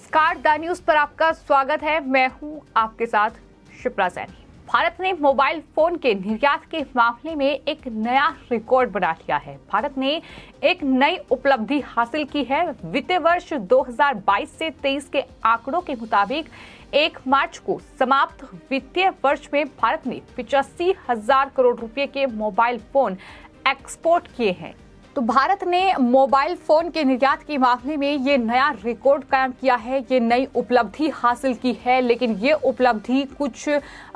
नमस्कार, the news पर आपका स्वागत है। मैं हूं आपके साथ शिप्रा सैनी। भारत ने मोबाइल फोन के निर्यात के मामले में एक नया रिकॉर्ड बना लिया है। भारत ने एक नई उपलब्धि हासिल की है। वित्तीय वर्ष 2022 से 23 के आंकड़ों के मुताबिक 1 मार्च को समाप्त वित्तीय वर्ष में भारत ने 85,000 करोड़ रुपए के मोबाइल फोन एक्सपोर्ट किए हैं। तो भारत ने मोबाइल फोन के निर्यात के मामले में ये नया रिकॉर्ड कायम किया है, ये नई उपलब्धि हासिल की है। लेकिन ये उपलब्धि कुछ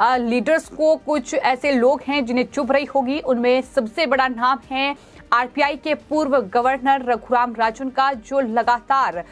लीडर्स को, कुछ ऐसे लोग हैं जिन्हें चुभ रही होगी। उनमें सबसे बड़ा नाम है आरबीआई के पूर्व गवर्नर रघुराम राजन का, जो लगातार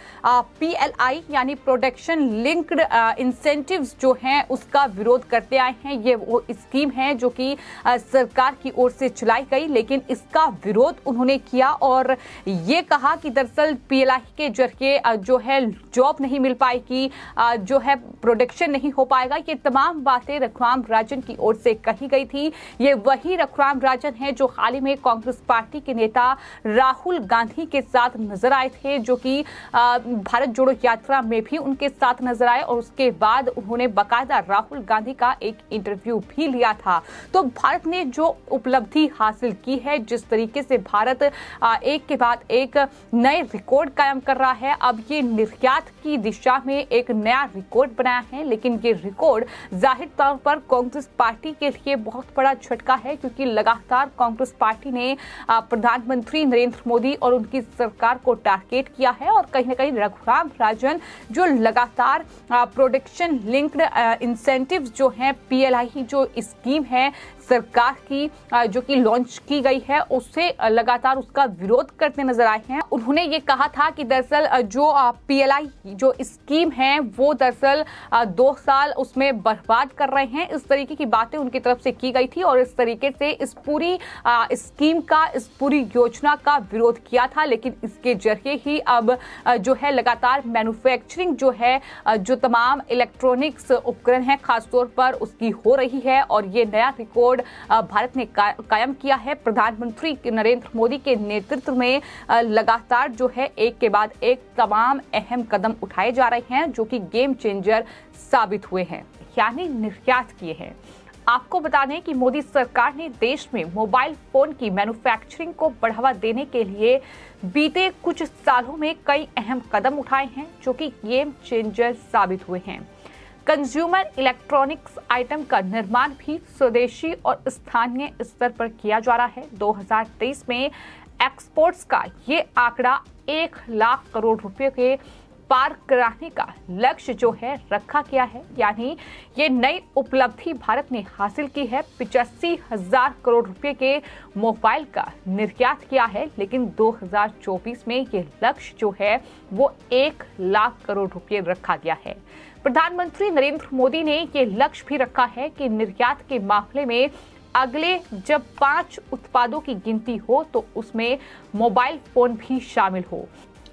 पीएलआई यानी प्रोडक्शन लिंक्ड इंसेंटिव्स जो हैं उसका विरोध करते आए हैं। ये वो स्कीम है जो कि सरकार की ओर से चलाई गई, लेकिन इसका विरोध उन्होंने किया और ये कहा कि दरअसल पीएलआई के जरिए जो है जॉब नहीं मिल पाएगी, जो है प्रोडक्शन नहीं हो पाएगा। ये तमाम बातें रघुराम राजन की ओर से कही गई थी। ये वही रघुराम राजन है जो हाल ही में कांग्रेस पार्टी के नेता राहुल गांधी के साथ नजर आए थे, जो कि भारत जोड़ो यात्रा में भी उनके साथ नजर आए और उसके बाद उन्होंने बाकायदा राहुल गांधी का एक इंटरव्यू भी लिया था। तो भारत ने जो उपलब्धि हासिल की है, जिस तरीके से भारत एक के बाद एक नए रिकॉर्ड कायम कर रहा है, अब ये निर्यात की दिशा में एक नया रिकॉर्ड बनाया है। लेकिन ये रिकॉर्ड जाहिर तौर पर कांग्रेस पार्टी के लिए बहुत बड़ा झटका है, क्योंकि लगातार कांग्रेस पार्टी ने प्रधानमंत्री नरेंद्र मोदी और उनकी सरकार को टारगेट किया है और कहीं ना कहीं रघुराम राजन जो लगातार प्रोडक्शन लिंक्ड इंसेंटिव्स जो हैं, पीएलआई जो स्कीम है सरकार की जो कि लॉन्च की गई है, उससे लगातार उसका विरोध करते नजर आए हैं। उन्होंने ये कहा था कि दरअसल जो पीएलआई जो स्कीम है वो दरअसल 2 साल उसमें बर्बाद कर रहे हैं। इस तरीके की बातें उनकी तरफ से की गई थी और इस तरीके से इस पूरी स्कीम का, इस पूरी योजना का विरोध किया था। लेकिन इसके जरिए ही अब जो है लगातार मैन्युफैक्चरिंग जो है, जो तमाम इलेक्ट्रॉनिक्स उपकरण है खासतौर पर, उसकी हो रही है और ये नया रिकॉर्ड भारत ने कायम किया है। प्रधानमंत्री नरेंद्र मोदी के नेतृत्व में लगातार जो है एक के बाद एक तमाम अहम कदम उठाए जा रहे हैं, जो कि गेम चेंजर साबित हुए हैं, यानी निर्यात किए हैं। आपको बता दें कि मोदी सरकार ने देश में मोबाइल फोन की मैन्युफैक्चरिंग को बढ़ावा देने के लिए बीते कुछ सालों में कई अहम कदम उठाए हैं, जो कि गेम चेंजर साबित हुए हैं। कंज्यूमर इलेक्ट्रॉनिक्स आइटम का निर्माण भी स्वदेशी और स्थानीय स्तर पर किया जा रहा है। 2023 में एक्सपोर्ट्स का ये आंकड़ा 1 लाख करोड़ रुपए के पार कराने का लक्ष्य जो है रखा गया है, यानी ये नई उपलब्धि भारत ने हासिल की है। 85,000 करोड़ रुपए के मोबाइल का निर्यात किया है, लेकिन 2024 में ये लक्ष्य जो है वो 1 लाख करोड़ रुपए रखा गया है। प्रधानमंत्री नरेंद्र मोदी ने ये लक्ष्य भी रखा है कि निर्यात के मामले में अगले जब 5 उत्पादों की गिनती हो तो उसमें मोबाइल फोन भी शामिल हो।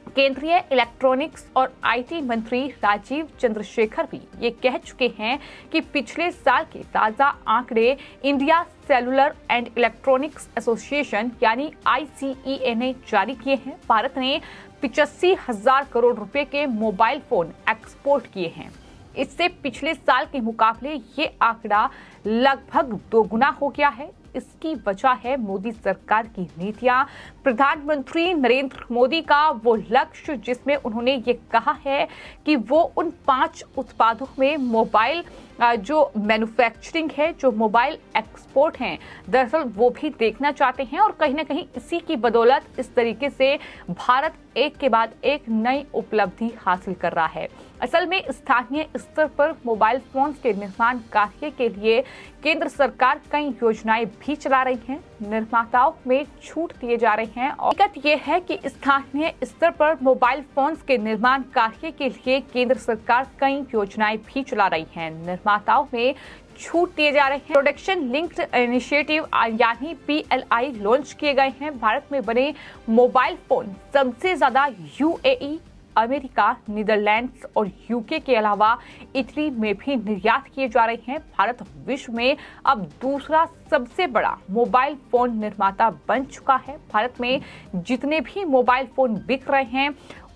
केंद्रीय इलेक्ट्रॉनिक्स और आईटी मंत्री राजीव चंद्रशेखर भी ये कह चुके हैं कि पिछले साल के ताजा आंकड़े India cellular and electronics association यानी ICEA ने जारी किए हैं। भारत ने 85,000 करोड़ रुपए के मोबाइल फोन एक्सपोर्ट किए हैं। इससे पिछले साल के मुकाबले ये आंकड़ा लगभग 2 गुना हो गया है। इसकी वजह है मोदी सरकार की नीतियां, प्रधानमंत्री नरेंद्र मोदी का वो लक्ष्य जिसमें उन्होंने ये कहा है कि वो उन 5 उत्पादों में मोबाइल जो मैन्युफैक्चरिंग है, जो मोबाइल एक्सपोर्ट हैं, दरअसल वो भी देखना चाहते हैं और कहीं ना कहीं इसी की बदौलत इस तरीके से भारत एक के बाद एक नई उपलब्धि हासिल कर रहा है। असल में स्थानीय स्तर पर मोबाइल फोन के निर्माण कार्य के लिए केंद्र सरकार कई योजनाएं भी चला रही है, निर्माताओं में छूट दिए जा रहे हैं और हकीकत ये है कि स्थानीय स्तर पर मोबाइल फोन के निर्माण कार्य के लिए केंद्र सरकार कई योजनाएं भी चला रही है, निर्माताओं में छूट दिए जा रहे हैं। प्रोडक्शन लिंक्ड इनिशिएटिव यानी पीएलआई लॉन्च किए गए हैं। भारत में बने मोबाइल फोन सबसे ज्यादा यूएई, अमेरिका, नीदरलैंड्स और यूके के अलावा इटली में भी निर्यात किए जा रहे हैं। भारत विश्व में अब दूसरा सबसे बड़ा मोबाइल फोन निर्माता बन चुका है। भारत में जितने भी मोबाइल फोन बिक रहे हैं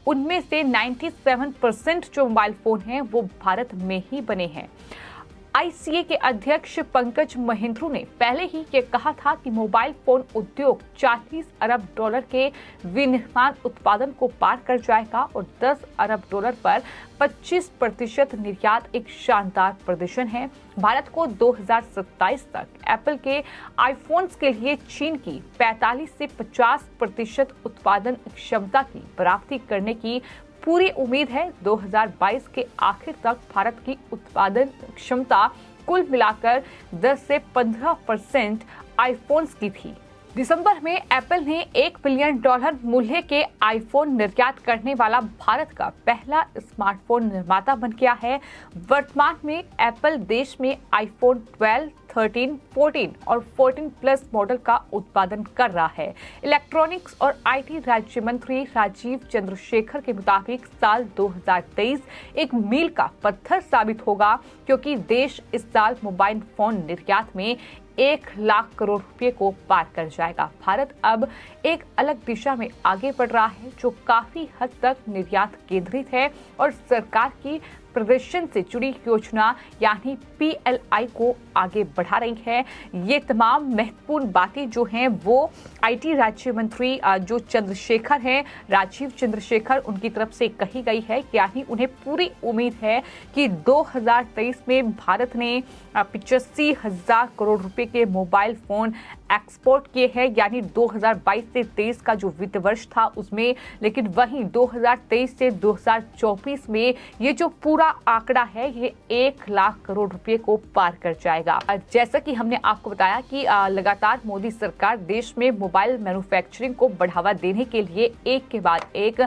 उनमें से 97% जो मोबाइल फोन हैं वो भारत में ही बने हैं। आईसीए के अध्यक्ष पंकज महिंद्रू ने पहले ही ये कहा था कि मोबाइल फोन उद्योग 40 अरब डॉलर के विनिर्माण उत्पादन को पार कर जाएगा और 10 अरब डॉलर पर 25% निर्यात एक शानदार प्रदर्शन है। भारत को 2027 तक एप्पल के आईफोन्स के लिए चीन की 45 से 50% उत्पादन क्षमता की बराबरी करने की पूरी उम्मीद है। 2022 के आखिर तक भारत की उत्पादन क्षमता कुल मिलाकर 10 से 15% आईफोन्स की थी। दिसंबर में एप्पल ने $1 बिलियन मूल्य के आईफोन निर्यात करने वाला भारत का पहला स्मार्टफोन निर्माता बन गया है। वर्तमान में एप्पल देश में आईफोन 12, 13, 14 और 14 प्लस मॉडल का उत्पादन कर रहा है। इलेक्ट्रॉनिक्स और आईटी राज्य मंत्री राजीव चंद्रशेखर के मुताबिक साल 2023 एक मील का पत्थर साबित होगा, क्योंकि देश इस साल मोबाइल फोन निर्यात में 1 लाख करोड़ रुपए को पार कर जाएगा। भारत अब एक अलग दिशा में आगे बढ़ रहा है, जो काफी हद तक निर्यात केंद्रित है और सरकार की प्रदर्शन से जुड़ी योजना यानी पीएलआई को आगे बढ़ा रही है। ये तमाम महत्वपूर्ण बातें जो हैं वो आईटी राज्य मंत्री जो चंद्रशेखर हैं, राजीव चंद्रशेखर, उनकी तरफ से कही गई है। यानी उन्हें पूरी उम्मीद है कि 2023 में भारत ने 85,000 करोड़ रुपए के मोबाइल फोन एक्सपोर्ट किए हैं, यानी 2022 से 23 का जो वित्त वर्ष था उसमें। लेकिन वहीं 2023 से 2024 में ये जो पूरा आंकड़ा है ये 1 लाख करोड़ रुपए को पार कर जाएगा। जैसा कि हमने आपको बताया कि लगातार मोदी सरकार देश में मोबाइल मैन्युफैक्चरिंग को बढ़ावा देने के लिए एक के बाद एक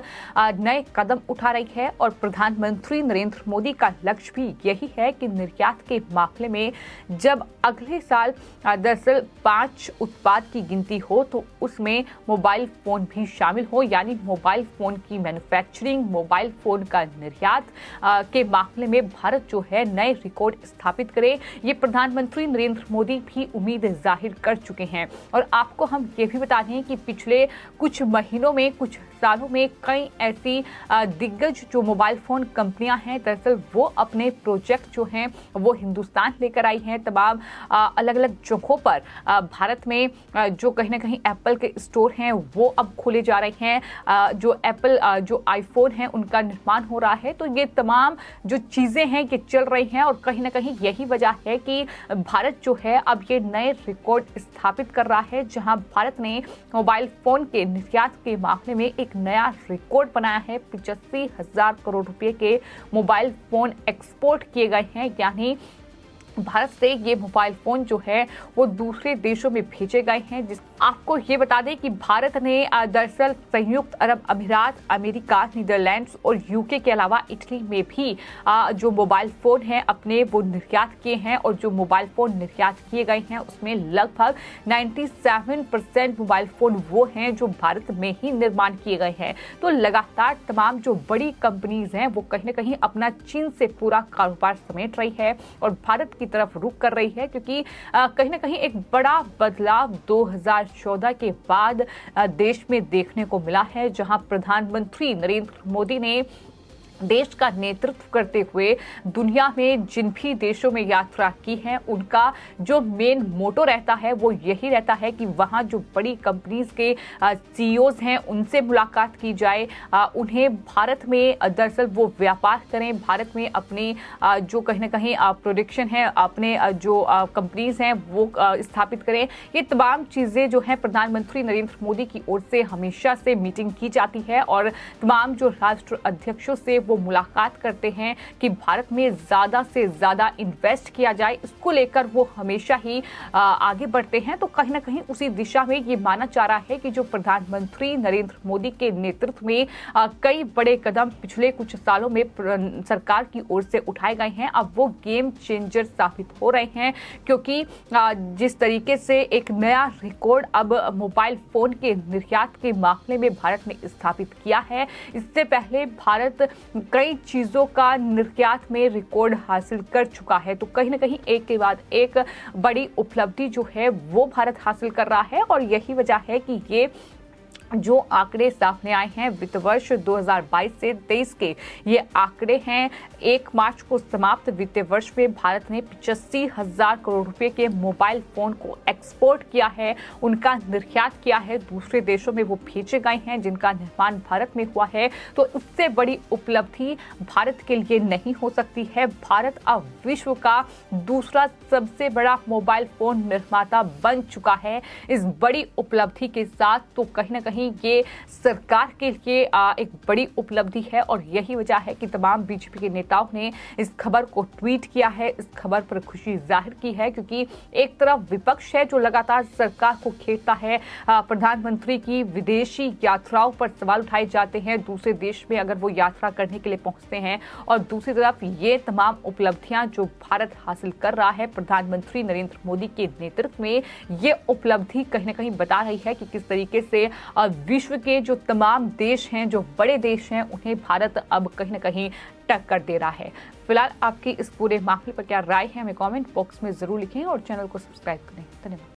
नए कदम उठा रही है और प्रधानमंत्री नरेंद्र मोदी का लक्ष्य भी यही है कि निर्यात के मामले में जब अगले साल दरअसल 5 उत्पाद की गिनती हो तो उसमें मोबाइल फोन भी शामिल हो, यानी मोबाइल फोन की मैन्युफैक्चरिंग, मोबाइल फोन का निर्यात के मामले में भारत जो है नए रिकॉर्ड स्थापित करे। ये प्रधानमंत्री नरेंद्र मोदी भी उम्मीद जाहिर कर चुके हैं। और आपको हम ये भी बता दें कि पिछले कुछ महीनों में, कुछ सालों में कई ऐसी दिग्गज जो मोबाइल फोन कंपनियां हैं, दरअसल वो अपने प्रोजेक्ट जो हैं वो हिंदुस्तान लेकर आई हैं। तमाम अलग अलग जगहों पर भारत में जो कहीं ना कहीं एप्पल के स्टोर हैं वो अब खोले जा रहे हैं। जो एप्पल जो आईफोन है उनका निर्माण हो रहा है। तो ये तमाम जो चीजें हैं ये चल रही हैं और कहीं ना कहीं यही वजह है कि भारत जो है अब ये नए रिकॉर्ड स्थापित कर रहा है, जहां भारत ने मोबाइल फोन के निर्यात के मामले में एक नया रिकॉर्ड बनाया है। 85,000 करोड़ रुपए के मोबाइल फोन एक्सपोर्ट किए गए हैं, यानी भारत से ये मोबाइल फोन जो है वो दूसरे देशों में भेजे गए हैं। जिस आपको ये बता दें कि भारत ने दरअसल संयुक्त अरब अमीरात, अमेरिका, नीदरलैंड्स और यूके के अलावा इटली में भी जो मोबाइल फोन हैं अपने वो निर्यात किए हैं। और जो मोबाइल फोन निर्यात किए गए हैं उसमें लगभग 97% मोबाइल फोन वो हैं जो भारत में ही निर्माण किए गए हैं। तो लगातार तमाम जो बड़ी कंपनीज हैं वो कहीं ना कहीं अपना चीन से पूरा कारोबार समेट रही है और भारत की तरफ रुख कर रही है, क्योंकि कहीं ना कहीं एक बड़ा बदलाव 2014 के बाद देश में देखने को मिला है, जहां प्रधानमंत्री नरेंद्र मोदी ने देश का नेतृत्व करते हुए दुनिया में जिन भी देशों में यात्रा की है उनका जो मेन मोटो रहता है वो यही रहता है कि वहां जो बड़ी कंपनीज के सीईओज हैं उनसे मुलाकात की जाए, उन्हें भारत में दरअसल वो व्यापार करें, भारत में अपने जो कहीं ना कहीं प्रोडक्शन है, अपने जो कंपनीज हैं वो स्थापित करें। ये तमाम चीज़ें जो हैं प्रधानमंत्री नरेंद्र मोदी की ओर से हमेशा से मीटिंग की जाती है और तमाम जो राष्ट्र अध्यक्षों से वो मुलाकात करते हैं कि भारत में ज्यादा से ज्यादा इन्वेस्ट किया जाए, इसको लेकर वो हमेशा ही आगे बढ़ते हैं। तो कहीं ना कहीं उसी दिशा में ये माना जा रहा है कि जो प्रधानमंत्री नरेंद्र मोदी के नेतृत्व में कई बड़े कदम पिछले कुछ सालों में सरकार की ओर से उठाए गए हैं, अब वो गेम चेंजर साबित हो रहे हैं। क्योंकि जिस तरीके से एक नया रिकॉर्ड अब मोबाइल फोन के निर्यात के मामले में भारत ने स्थापित किया है, इससे पहले भारत कई चीजों का निर्यात में रिकॉर्ड हासिल कर चुका है। तो कहीं ना कहीं एक के बाद एक बड़ी उपलब्धि जो है वो भारत हासिल कर रहा है और यही वजह है कि ये जो आंकड़े सामने आए हैं वित्त वर्ष 2022 से 23 के ये आंकड़े हैं। 1 मार्च को समाप्त वित्तीय वर्ष में भारत ने 85,000 करोड़ रुपए के मोबाइल फोन को एक्सपोर्ट किया है, उनका निर्यात किया है, दूसरे देशों में वो भेजे गए हैं जिनका निर्माण भारत में हुआ है। तो इससे बड़ी उपलब्धि भारत के लिए नहीं हो सकती है। भारत अब विश्व का दूसरा सबसे बड़ा मोबाइल फोन निर्माता बन चुका है। इस बड़ी उपलब्धि के साथ तो कहीं ना कहीं ये सरकार के लिए एक बड़ी उपलब्धि है और यही वजह है कि तमाम बीजेपी के नेताओं ने इस खबर को ट्वीट किया है, इस खबर पर खुशी जाहिर की है, क्योंकि एक तरफ विपक्ष है जो लगातार सरकार को घेरता है, प्रधानमंत्री की विदेशी यात्राओं पर सवाल उठाए जाते हैं, दूसरे देश में अगर वो यात्रा करने के लिए पहुंचते हैं, और दूसरी तरफ ये तमाम उपलब्धियां जो भारत हासिल कर रहा है प्रधानमंत्री नरेंद्र मोदी के नेतृत्व में, ये उपलब्धि कहीं ना कहीं बता रही है कि किस तरीके से विश्व के जो तमाम देश हैं, जो बड़े देश हैं, उन्हें भारत अब कहीं ना कहीं टक्कर दे रहा है। फिलहाल आपकी इस पूरे मामले पर क्या राय है, हमें कमेंट बॉक्स में जरूर लिखें और चैनल को सब्सक्राइब करें। धन्यवाद।